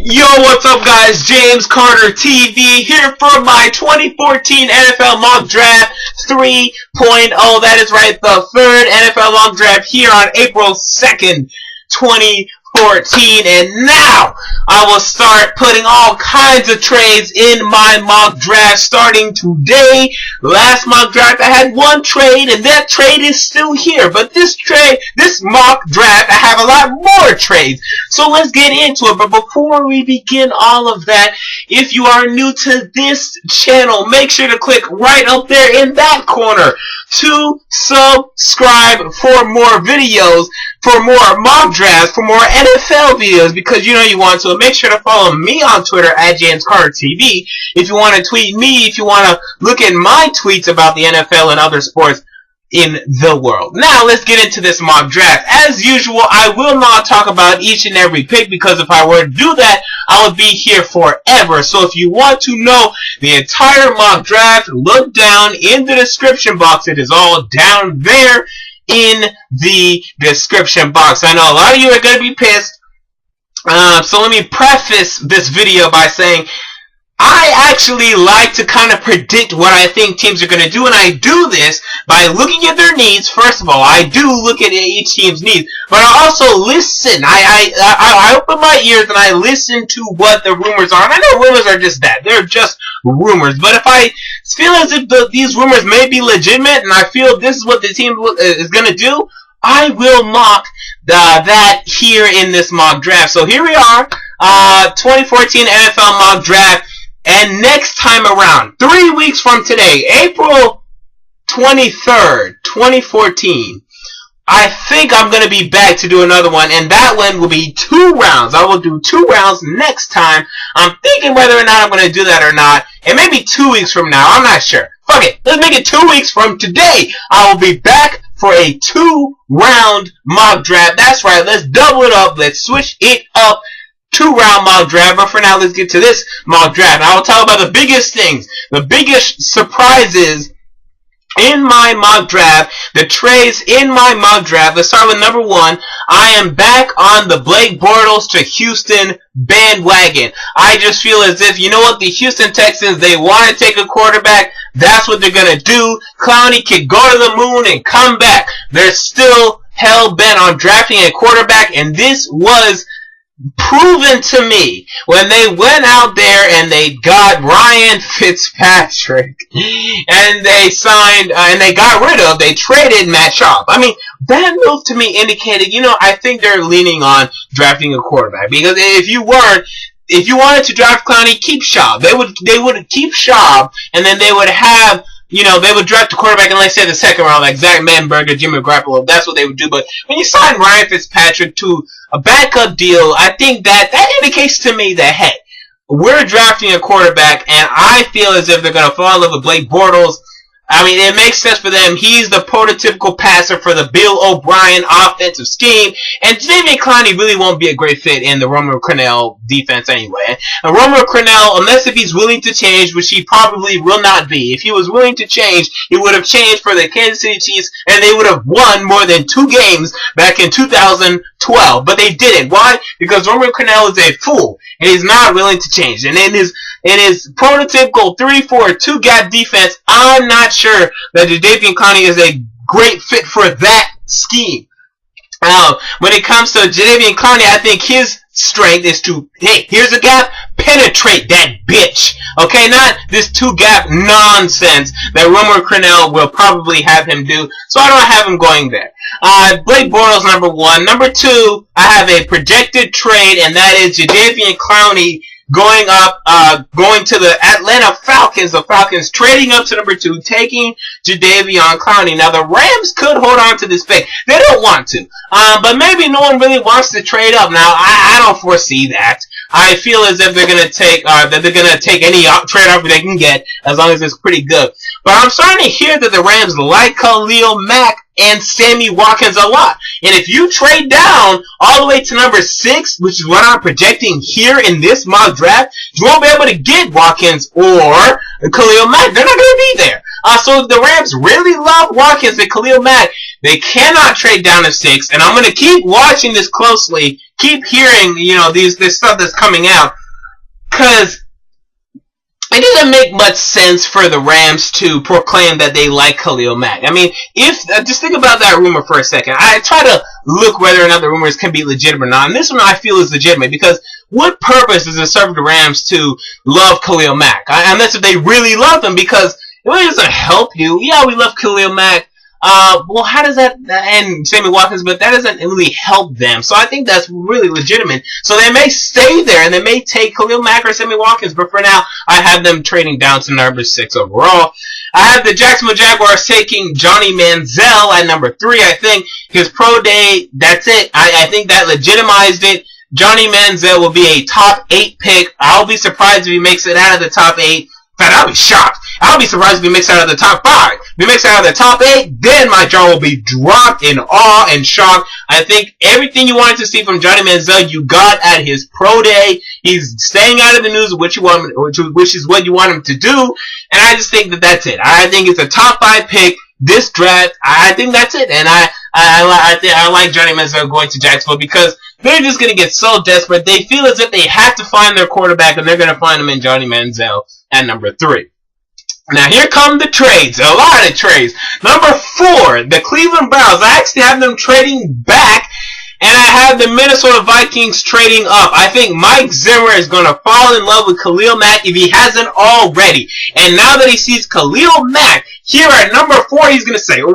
Yo, what's up guys? James Carter TV here for my 2014 NFL Mock Draft 3.0. That is right, the third NFL Mock Draft here on April 2nd, 2014. And now I will start putting all kinds of trades in my mock draft starting today. Last mock draft I had one trade and that trade is still here. But this mock draft I have a lot more trades. So let's get into it. But before we begin all of that, if you are new to this channel, make sure to click right up there in that corner to subscribe for more videos, for more mock drafts, for more NFL videos, because you know you want to. Make sure to follow me on Twitter at James Carter TV. If you want to tweet me, if you want to look at my tweets about the NFL and other sports in the world. Now let's get into this mock draft. As usual, I will not talk about each and every pick, because if I were to do that, I would be here forever. So if you want to know the entire mock draft, look down in the description box. It is all down there in the description box. I know a lot of you are going to be pissed. So let me preface this video by saying I actually like to kind of predict what I think teams are going to do, and I do this by looking at their needs. First of all, I do look at each team's needs, but I also listen. I open my ears and I listen to what the rumors are. And I know rumors are just that. They're just rumors. But if I feel as if these rumors may be legitimate and I feel this is what the team is going to do, I will mock that here in this mock draft. So here we are, 2014 NFL mock draft. And next time around, 3 weeks from today, April 23rd, 2014, I think I'm going to be back to do another one, and that one will be 2 rounds. I will do 2 rounds next time. I'm thinking whether or not I'm going to do that or not. It may be 2 weeks from now. I'm not sure. Fuck it. Let's make it 2 weeks from today. I will be back for a 2-round mock draft. That's right. Let's double it up. Let's switch it up. 2-round mock draft, but for now, let's get to this mock draft. I will talk about the biggest things, the biggest surprises in my mock draft, the trades in my mock draft. Let's start with number 1. I am back on the Blake Bortles to Houston bandwagon. I just feel as if, you know what, the Houston Texans, they want to take a quarterback. That's what they're going to do. Clowney can go to the moon and come back. They're still hell-bent on drafting a quarterback, and this was proven to me when they went out there and they got Ryan Fitzpatrick and they signed and they traded Matt Schaub. I mean, that move to me indicated, you know, I think they're leaning on drafting a quarterback, because if you wanted to draft Clowney, keep Schaub. They would keep Schaub, and then they would have, you know, they would draft a quarterback in, let's say, the second round, like Zach Manberger, Jimmy Garoppolo. That's what they would do. But when you sign Ryan Fitzpatrick to a backup deal, I think that indicates to me that, hey, we're drafting a quarterback, and I feel as if they're going to fall in love with Blake Bortles. I mean, it makes sense for them. He's the prototypical passer for the Bill O'Brien offensive scheme. And Jadeveon Clowney really won't be a great fit in the Romeo Crennel defense anyway. And Romeo Crennel, unless if he's willing to change, which he probably will not be. If he was willing to change, he would have changed for the Kansas City Chiefs, and they would have won more than 2 games back in 2012. But they didn't. Why? Because Romeo Crennel is a fool, and he's not willing to change. And in his prototypical 3-4 2-gap defense, I'm not sure that Jadeveon Clowney is a great fit for that scheme. When it comes to Jadeveon Clowney, I think his strength is to, hey, here's a gap, penetrate that bitch. Okay, not this 2-gap nonsense that Romeo Crennel will probably have him do. So I don't have him going there. Blake Bortles, number 1. Number 2, I have a projected trade, and that is Jadeveon Clowney going to the Atlanta Falcons. The Falcons trading up to number 2, taking Jadeveon Clowney. Now, the Rams could hold on to this pick. They don't want to. But maybe no one really wants to trade up. Now, I don't foresee that. I feel as if they're going to take, any trade offer they can get, as long as it's pretty good. But I'm starting to hear that the Rams like Khalil, Mack, and Sammy Watkins a lot. And if you trade down all the way to number 6, which is what I'm projecting here in this mock draft, you won't be able to get Watkins or Khalil Mack. They're not going to be there. So the Rams really love Watkins and Khalil Mack. They cannot trade down to 6, and I'm going to keep watching this closely, keep hearing, this stuff that's coming out, because it doesn't make much sense for the Rams to proclaim that they like Khalil Mack. I mean, just think about that rumor for a second. I try to look whether or not the rumors can be legitimate or not, and this one I feel is legitimate, because what purpose does it serve the Rams to love Khalil Mack? Unless if they really love him, because it really doesn't help you. Yeah, we love Khalil Mack. Well, how does that, and Sammy Watkins, but that doesn't really help them. So I think that's really legitimate. So they may stay there, and they may take Khalil Mack or Sammy Watkins, but for now, I have them trading down to number 6 overall. I have the Jacksonville Jaguars taking Johnny Manziel at number 3. I think his pro day, that's it. I think that legitimized it. Johnny Manziel will be a top 8 pick. I'll be surprised if he makes it out of the top 8. In fact, I'll be shocked. I'll be surprised if he makes it out of the top 5. If he makes it out of the top 8, then my jaw will be dropped in awe and shock. I think everything you wanted to see from Johnny Manziel, you got at his pro day. He's staying out of the news, which is what you want him to do. And I just think that that's it. I think it's a top 5 pick this draft. I think that's it. And I like Johnny Manziel going to Jacksonville because they're just going to get so desperate. They feel as if they have to find their quarterback, and they're going to find him in Johnny Manziel at number 3. Now, here come the trades. A lot of trades. Number 4, the Cleveland Browns. I actually have them trading back, and I have the Minnesota Vikings trading up. I think Mike Zimmer is going to fall in love with Khalil Mack if he hasn't already. And now that he sees Khalil Mack here at number 4, he's going to say, ooh,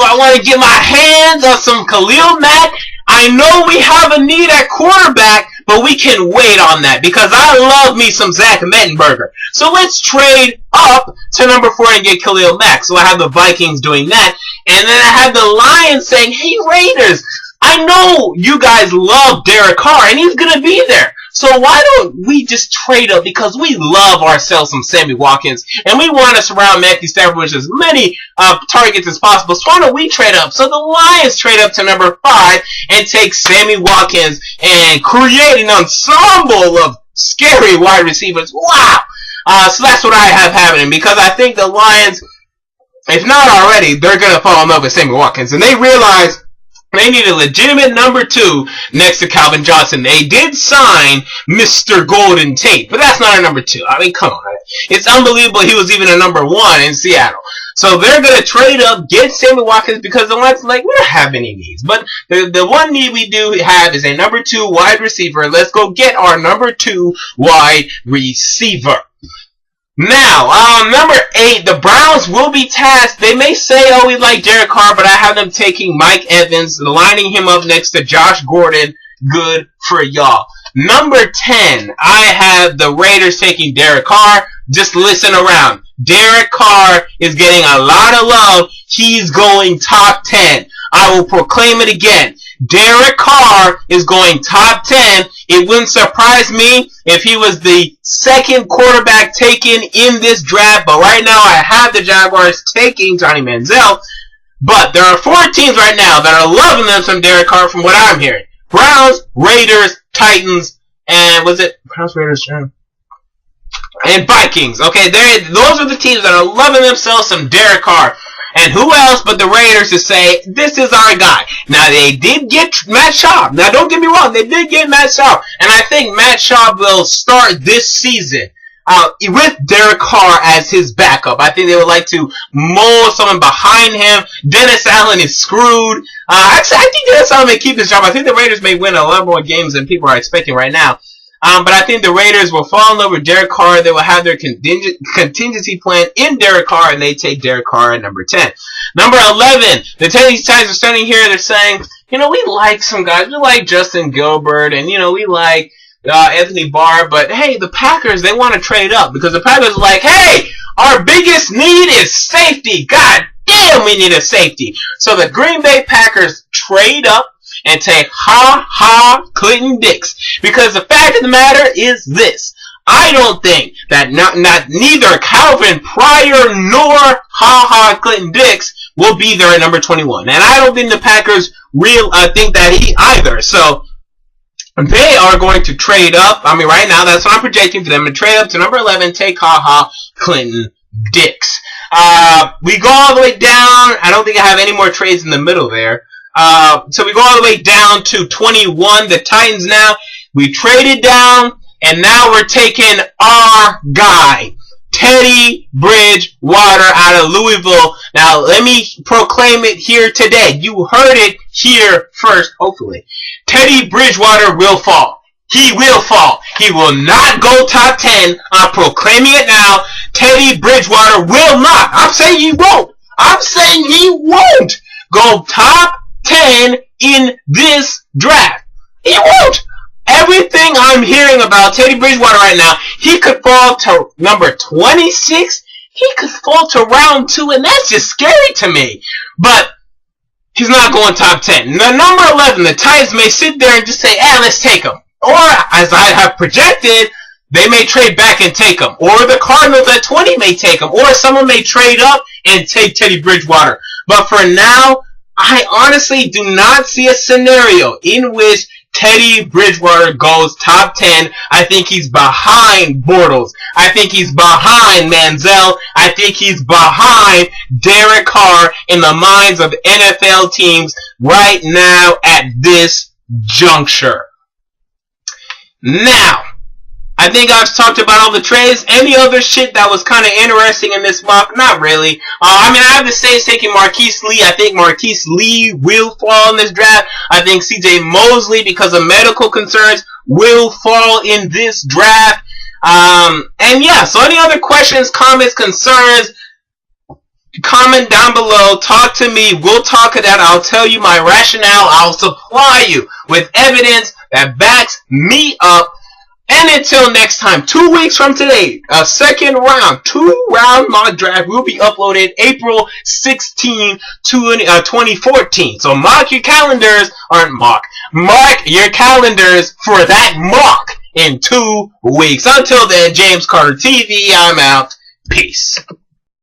I want to get my hands on some Khalil Mack. I know we have a need at quarterback, but we can wait on that because I love me some Zach Mettenberger. So let's trade up to number 4 and get Khalil Mack. So I have the Vikings doing that. And then I have the Lions saying, hey, Raiders, I know you guys love Derek Carr, and he's going to be there. So why don't we just trade up because we love ourselves some Sammy Watkins, and we want to surround Matthew Stafford with as many targets as possible. So why don't we trade up? So the Lions trade up to number 5 and take Sammy Watkins and create an ensemble of scary wide receivers. Wow! So that's what I have happening because I think the Lions, if not already, they're going to fall in love with Sammy Watkins, and they realize they need a legitimate number 2 next to Calvin Johnson. They did sign Mr. Golden Tate, but that's not a number 2. I mean, come on. It's unbelievable he was even a number 1 in Seattle. So they're going to trade up, get Sammy Watkins, because the Lions like, we don't have any needs. But the one need we do have is a number 2 wide receiver. Let's go get our number 2 wide receiver. Now, number 8, the Browns will be tasked. They may say, oh, we like Derek Carr, but I have them taking Mike Evans, lining him up next to Josh Gordon. Good for y'all. Number 10, I have the Raiders taking Derek Carr. Just listen around. Derek Carr is getting a lot of love. He's going top 10. I will proclaim it again. Derek Carr is going top 10. It wouldn't surprise me if he was the second quarterback taken in this draft. But right now I have the Jaguars taking Johnny Manziel. But there are 4 teams right now that are loving them some Derek Carr from what I'm hearing. Browns, Raiders, Titans, and was it Browns, Raiders, and Vikings. Okay, those are the teams that are loving themselves some Derek Carr. And who else but the Raiders to say, this is our guy. Now, they did get Matt Schaub. Now, don't get me wrong. They did get Matt Schaub. And I think Matt Schaub will start this season with Derek Carr as his backup. I think they would like to mold someone behind him. Dennis Allen is screwed. Actually, I think Dennis Allen may keep his job. I think the Raiders may win a lot more games than people are expecting right now. But I think the Raiders will fall in love with Derek Carr. They will have their contingency plan in Derek Carr, and they take Derek Carr at number 10. Number 11, the Tennessee Titans are standing here. They're saying, we like some guys. We like Justin Gilbert, and, we like Anthony Barr. But, hey, the Packers, they want to trade up because the Packers are like, hey, our biggest need is safety. God damn, we need a safety. So the Green Bay Packers trade up and take Clinton-Dix. Because the fact of the matter is this. I don't think that neither Calvin Pryor nor Clinton-Dix will be there at number 21. And I don't think the Packers think that either. So they are going to trade up. Right now, that's what I'm projecting for them to trade up to number 11, take Clinton-Dix. We go all the way down. I don't think I have any more trades in the middle there. So we go all the way down to 21. The Titans now. We traded down, and now we're taking our guy, Teddy Bridgewater out of Louisville. Now, let me proclaim it here today. You heard it here first, hopefully. Teddy Bridgewater will fall. He will fall. He will not go top 10. I'm proclaiming it now. Teddy Bridgewater will not. I'm saying he won't. I'm saying he won't go top 10 in this draft. He won't. Everything I'm hearing about Teddy Bridgewater right now, he could fall to number 26. He could fall to round 2, and that's just scary to me. But he's not going top 10. The number 11, the Titans may sit there and just say, let's take him. Or, as I have projected, they may trade back and take him. Or the Cardinals at 20 may take him. Or someone may trade up and take Teddy Bridgewater. But for now, I honestly do not see a scenario in which Teddy Bridgewater goes top 10. I think he's behind Bortles. I think he's behind Manziel. I think he's behind Derek Carr in the minds of NFL teams right now at this juncture. Now, I think I've talked about all the trades. Any other shit that was kind of interesting in this mock? Not really. I have the Saints taking Marquise Lee. I think Marquise Lee will fall in this draft. I think C.J. Mosley, because of medical concerns, will fall in this draft. And yeah, so any other questions, comments, concerns, comment down below. Talk to me. We'll talk of that. I'll tell you my rationale. I'll supply you with evidence that backs me up. And until next time, 2 weeks from today, a second round, 2-round mock draft will be uploaded April 16, 2014. So mark your calendars, mark your calendars for that mock in 2 weeks. Until then, James Carter TV, I'm out. Peace.